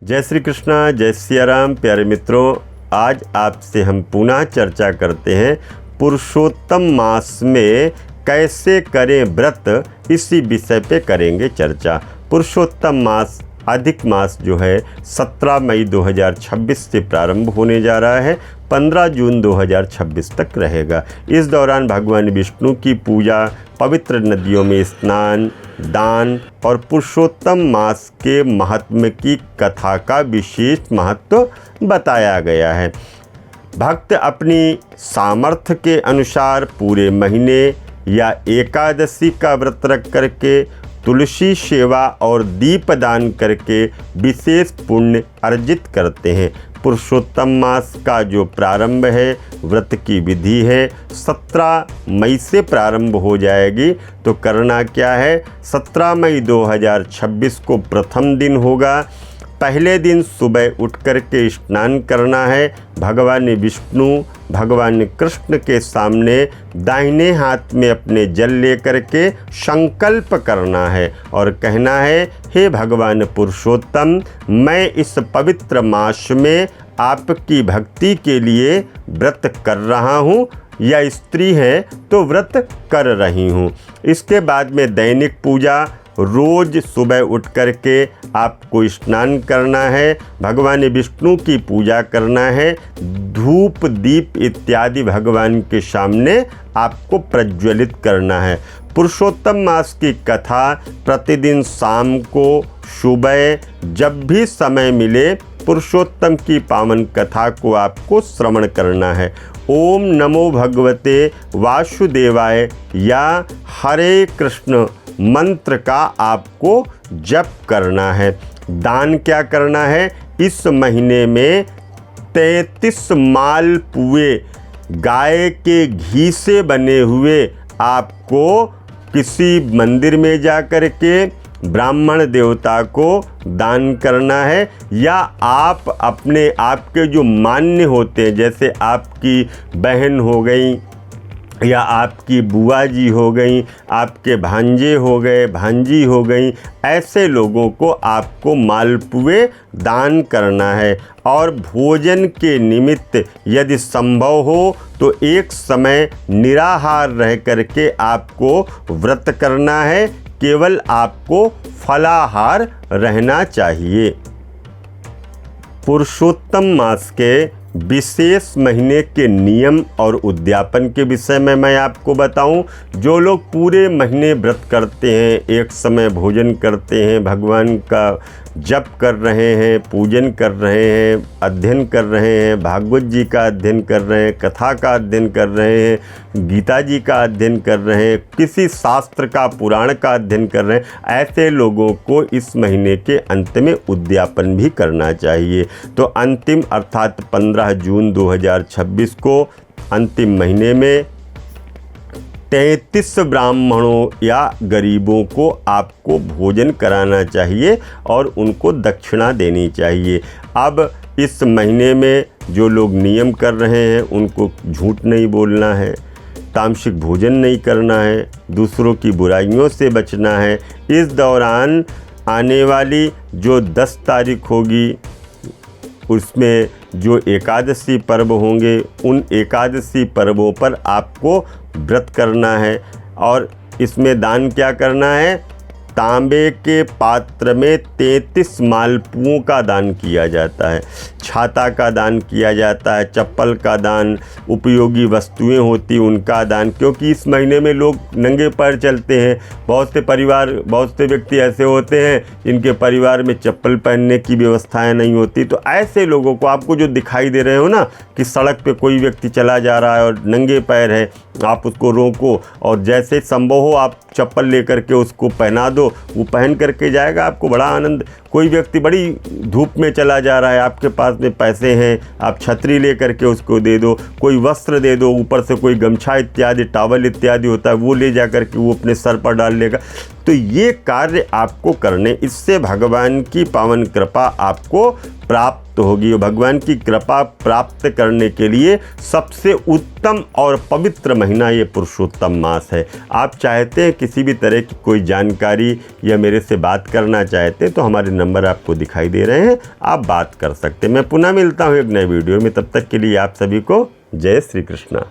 जय श्री कृष्णा, जय सिया राम। प्यारे मित्रों, आज आपसे हम पुनः चर्चा करते हैं पुरुषोत्तम मास में कैसे करें व्रत, इसी विषय पे करेंगे चर्चा। पुरुषोत्तम मास अधिक मास जो है 17 मई 2026 से प्रारंभ होने जा रहा है, 15 जून 2026 तक रहेगा। इस दौरान भगवान विष्णु की पूजा, पवित्र नदियों में स्नान, दान और पुरुषोत्तम मास के महात्म्य की कथा का विशेष महत्व बताया गया है। भक्त अपनी सामर्थ्य के अनुसार पूरे महीने या एकादशी का व्रत रख करके, तुलसी सेवा और दीपदान करके विशेष पुण्य अर्जित करते हैं। पुरुषोत्तम मास का जो प्रारंभ है, व्रत की विधि है, 17 मई से प्रारंभ हो जाएगी। तो करना क्या है, 17 मई 2026 को प्रथम दिन होगा। पहले दिन सुबह उठ कर के स्नान करना है। भगवान विष्णु, भगवान कृष्ण के सामने दाहिने हाथ में अपने जल लेकर के संकल्प करना है और कहना है, हे भगवान पुरुषोत्तम, मैं इस पवित्र मास में आपकी भक्ति के लिए व्रत कर रहा हूँ, या स्त्री है तो व्रत कर रही हूँ। इसके बाद में दैनिक पूजा, रोज़ सुबह उठ कर के आपको स्नान करना है, भगवान विष्णु की पूजा करना है, धूप दीप इत्यादि भगवान के सामने आपको प्रज्वलित करना है। पुरुषोत्तम मास की कथा प्रतिदिन शाम को, सुबह जब भी समय मिले, पुरुषोत्तम की पावन कथा को आपको श्रवण करना है। ओम नमो भगवते वासुदेवाय या हरे कृष्ण मंत्र का आपको जप करना है। दान क्या करना है, इस महीने में 33 मालपुए गाय के घी से बने हुए आपको किसी मंदिर में जा कर के ब्राह्मण देवता को दान करना है, या आप अपने आपके जो मान्य होते हैं, जैसे आपकी बहन हो गई या आपकी बुआ जी हो गई, आपके भांजे हो गए, भांजी हो गई, ऐसे लोगों को आपको मालपुए दान करना है। और भोजन के निमित्त यदि संभव हो तो एक समय निराहार रह करके आपको व्रत करना है, केवल आपको फलाहार रहना चाहिए। पुरुषोत्तम मास के विशेष महीने के नियम और उद्यापन के विषय में मैं आपको बताऊं। जो लोग पूरे महीने व्रत करते हैं, एक समय भोजन करते हैं, भगवान का जप कर रहे हैं, पूजन कर रहे हैं, अध्ययन कर रहे हैं, भागवत जी का अध्ययन कर रहे हैं, कथा का अध्ययन कर रहे हैं, गीता जी का अध्ययन कर रहे हैं, किसी शास्त्र का, पुराण का अध्ययन कर रहे हैं, ऐसे लोगों को इस महीने के अंत में उद्यापन भी करना चाहिए। तो अंतिम अर्थात 15 जून 2026 को अंतिम महीने में 33 ब्राह्मणों या गरीबों को आपको भोजन कराना चाहिए और उनको दक्षिणा देनी चाहिए। अब इस महीने में जो लोग नियम कर रहे हैं, उनको झूठ नहीं बोलना है, तामसिक भोजन नहीं करना है, दूसरों की बुराइयों से बचना है। इस दौरान आने वाली जो 10 तारीख होगी, उसमें जो एकादशी पर्व होंगे, उन एकादशी पर्वों पर आपको व्रत करना है। और इसमें दान क्या करना है, तांबे के पात्र में 33 मालपुओं का दान किया जाता है, छाता का दान किया जाता है, चप्पल का दान, उपयोगी वस्तुएं होती उनका दान, क्योंकि इस महीने में लोग नंगे पैर चलते हैं। बहुत से व्यक्ति ऐसे होते हैं जिनके परिवार में चप्पल पहनने की व्यवस्थाएं नहीं होती। तो ऐसे लोगों को, आपको जो दिखाई दे रहे हो ना कि सड़क पे कोई व्यक्ति चला जा रहा है और नंगे पैर है, आप उसको रोको और जैसे संभव हो आप चप्पल लेकर के उसको पहना दो, वो पहन करके जाएगा, आपको बड़ा आनंद। कोई व्यक्ति बड़ी धूप में चला जा रहा है, आपके पास में पैसे हैं, आप छतरी लेकर के उसको दे दो, कोई वस्त्र दे दो, ऊपर से कोई गमछा इत्यादि, टॉवल इत्यादि होता है, वो ले जा कर के वो अपने सर पर डाल लेगा। तो ये कार्य आपको करने, इससे भगवान की पावन कृपा आपको प्राप्त होगी। और भगवान की कृपा प्राप्त करने के लिए सबसे उत्तम और पवित्र महीना ये पुरुषोत्तम मास है। आप चाहते हैं किसी भी तरह की कोई जानकारी या मेरे से बात करना चाहते हैं तो हमारे नंबर आपको दिखाई दे रहे हैं, आप बात कर सकते हैं। मैं पुनः मिलता हूँ एक नए वीडियो में, तब तक के लिए आप सभी को जय श्री कृष्णा।